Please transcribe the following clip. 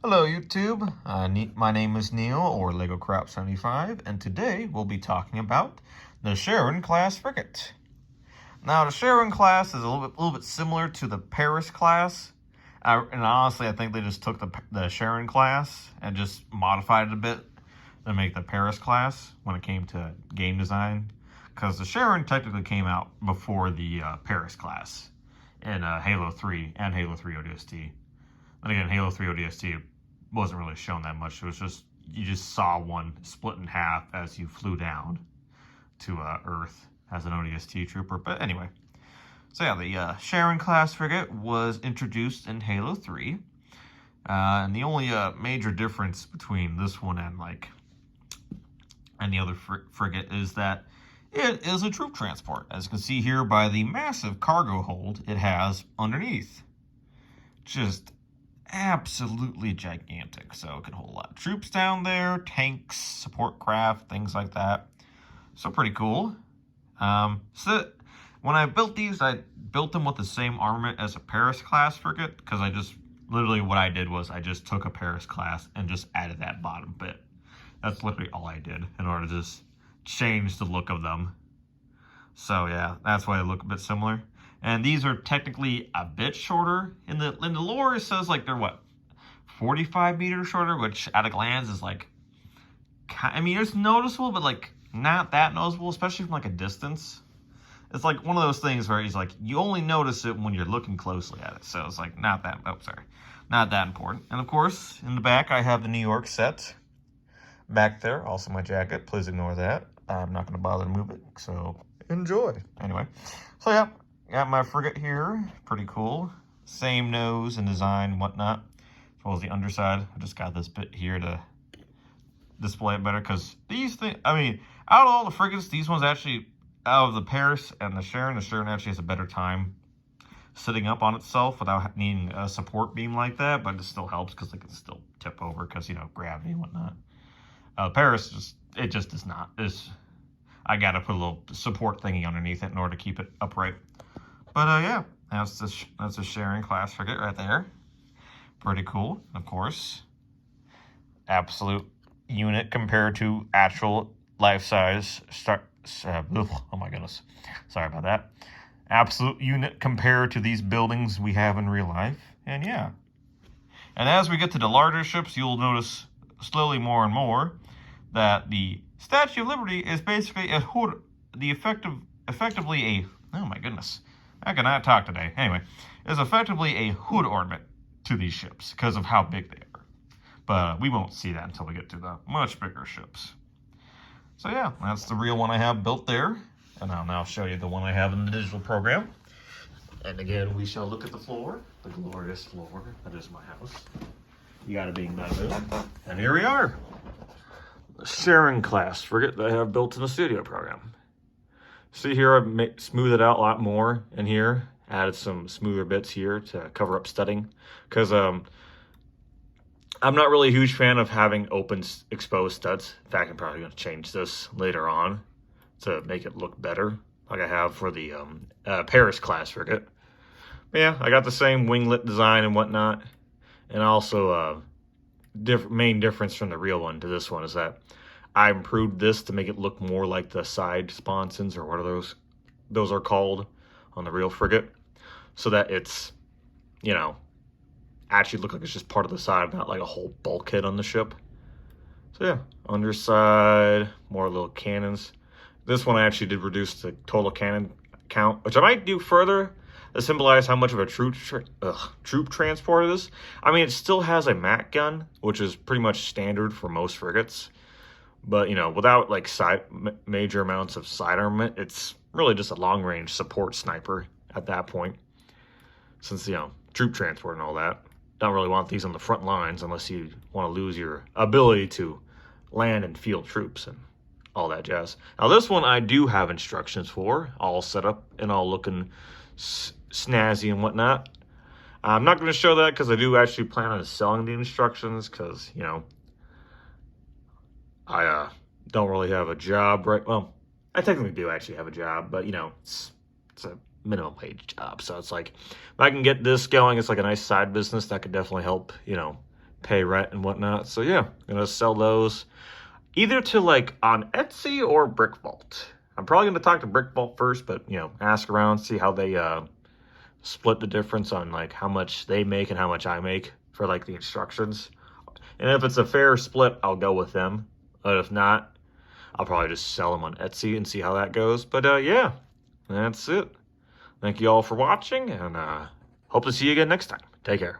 Hello YouTube, my name is Neil, or Lego Crop 75, and today we'll be talking about the Charon class frigate. Now the Charon class is a little bit similar to the Paris class, and honestly I think they just took the Charon class and just modified it a bit to make the Paris class when it came to game design, because the Charon technically came out before the Paris class in Halo 3 and Halo 3 ODST. And again, Halo 3 ODST wasn't really shown that much. It was just, you just saw one split in half as you flew down to Earth as an ODST trooper. But anyway, so yeah, the Charon class frigate was introduced in Halo 3. And the only major difference between this one and like any other frigate is that it is a troop transport. As you can see here by the massive cargo hold it has underneath. Just absolutely gigantic. So it can hold a lot of troops down there, tanks, support craft, things like that. So pretty cool. So when I built these, I built them with the same armament as a Paris class frigate, because I just literally what I did was I just took a Paris class and just added that bottom bit. That's literally all I did in order to just change the look of them. So yeah, that's why they look a bit similar. And these are technically a bit shorter. In the lore, it says like they're what, 45 meters shorter, which at a glance is like, I mean, it's noticeable, but like not that noticeable, especially from like a distance. It's like one of those things where he's like, you only notice it when you're looking closely at it. So it's like not that important. And of course, in the back, I have the New York set back there. Also my jacket, please ignore that. I'm not going to bother to move it, so enjoy. Anyway, so yeah. Got my frigate here, pretty cool. Same nose and design and whatnot, as well as the underside. I just got this bit here to display it better, because these things, I mean, out of all the frigates, these ones actually, out of the Paris and the Charon actually has a better time sitting up on itself without needing a support beam like that, but it still helps because it can still tip over because, you know, gravity and whatnot. Paris, it just does not. I gotta put a little support thingy underneath it in order to keep it upright. But yeah, that's a Charon class frigate right there. Pretty cool, of course. Absolute unit compared to actual life-size oh my goodness, sorry about that. Absolute unit compared to these buildings we have in real life, and yeah. And as we get to the larger ships, you'll notice slowly more and more that the Statue of Liberty is basically a hood, effectively a, oh my goodness, I cannot talk today. Anyway, is effectively a hood ornament to these ships because of how big they are. But we won't see that until we get to the much bigger ships. So yeah, that's the real one I have built there. And I'll now show you the one I have in the digital program. And again, we shall look at the floor, the glorious floor that is my house. You gotta be in that mood. And here we are. The Charon class frigate that I have built in the studio program. See here, I've smoothed it out a lot more in here. Added some smoother bits here to cover up studding. Because I'm not really a huge fan of having open exposed studs. In fact, I'm probably going to change this later on to make it look better, like I have for the Paris class frigate. But yeah, I got the same winglet design and whatnot. And also, main difference from the real one to this one is that I improved this to make it look more like the side sponsons, or what are those are called on the real frigate, so that it's, you know, actually look like it's just part of the side, not like a whole bulkhead on the ship. So yeah, underside, more little cannons. This one I actually did reduce the total cannon count, which I might do further to symbolize how much of a troop transport it is. I mean, it still has a MAC gun, which is pretty much standard for most frigates. But, you know, without, like, major amounts of side armament, it's really just a long-range support sniper at that point. Since, you know, troop transport and all that. Don't really want these on the front lines unless you want to lose your ability to land and field troops and all that jazz. Now, this one I do have instructions for, all set up and all looking snazzy and whatnot. I'm not going to show that because I do actually plan on selling the instructions because, you know, I don't really have a job right. Well, I technically do actually have a job, but you know, it's a minimum wage job. So it's like, if I can get this going, it's like a nice side business that could definitely help, you know, pay rent and whatnot. So yeah, I'm gonna sell those either to like on Etsy or Brick Vault. I'm probably gonna talk to Brick Vault first, but you know, ask around, see how they split the difference on like how much they make and how much I make for like the instructions. And if it's a fair split, I'll go with them. But if not, I'll probably just sell them on Etsy and see how that goes. But yeah, that's it. Thank you all for watching, and hope to see you again next time. Take care.